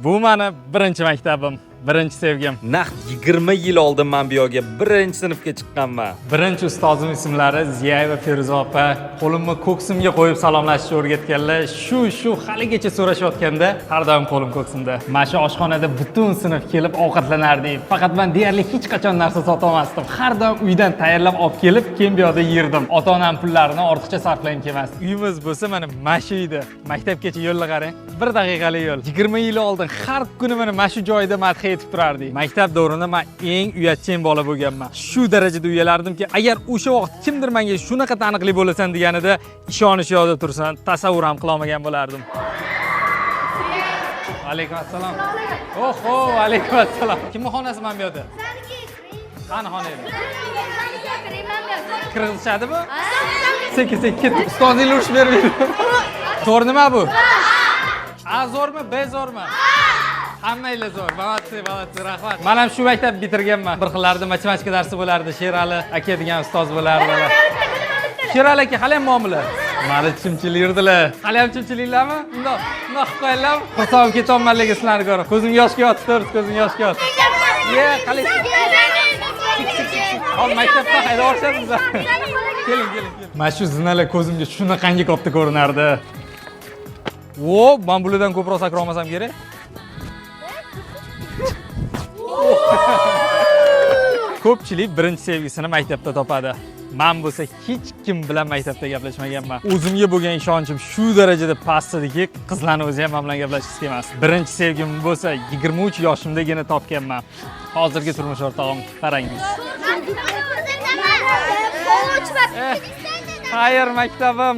Bu meni birinchi maktabim, birinchi sevgim. Naq 20 yil oldin men bu yerga birinchi sinfga chiqqanman. Birinchi ustozim ismlari Ziyayeva Feruza opa. Qo'limni ko'ksimga qo'yib salomlashni o'rgatganlar. Shu haligacha so'rashayotganda har doim qo'lim ko'ksimda. Mana shu oshxonada butun sinf kelib ovqatlanardik. Faqat men deyarli hech qachon narsa sota olmasdim. Har doim uydan tayyorlab olib kelib, keyin bu yerda yerdim. Ota-onam pullarini ortiqcha sarflab kelmasdi. Uyimiz bo'lsa mana shu edi. Maktabgacha yo'lni qarang. 1 daqiqalik yo'l. 20 yil oldin har kuni mana shu joyda madhiya etib turardik. Maktab davrida men eng uyatchan bola bo'lganman. Shu darajada uyalardimki, agar o'sha vaqt kimdir menga shunaqa taniqli bo'lasan deganida ishonish yo'lida tursan, tasavvur ham qila olmagan bo'lardim. Alaykum assalom. Oho, alaykum assalom. Kimning xonasi mana bu yerda? Qani xonangiz? Kirgizishadimi? Sekin ket. Ustozinglar urush bermaydi. To'g'ri nima bu? A zo'rmi, B zo'rmi? Hammanglar zo'r. Mavatsi, rahmat. Men ham shu maktab bitirganman. Bir xillarda matematika darsi bo'lardi. Sherali aka degan ustoz bo'lardi. Sherali aka hali ham muomala. Mani chimchilik yurdilar. Hali ham chimchiliklarmi? Bundoq qo'yinglar. Hisobim ketolmanligi sizlarni ko'rib. Ko'zim yoshga yotib turibdi, ko'zim yoshga yotib. Ye, qalaysiz? Hozir maktabda haydab olishadi. Keling. Mana shu zinalar ko'zimga shunaqangi katta ko'rinardi. Vo, men bulardan ko'proq sakra olmasam kerak. Ko'pchilik birinchi sevgisini maktabda topadi. Men bo'lsa hech kim bilan maktabda gaplashmaganman. O'zimga bo'lgan ishonchim shu darajada past ediki, qizlarning o'zi ham men bilan gaplashishga emas. Birinchi sevgim bo'lsa 23 yoshimdagina topganman. Hozirgi turmush o'rtog'im qarangiz. Xayr maktabim.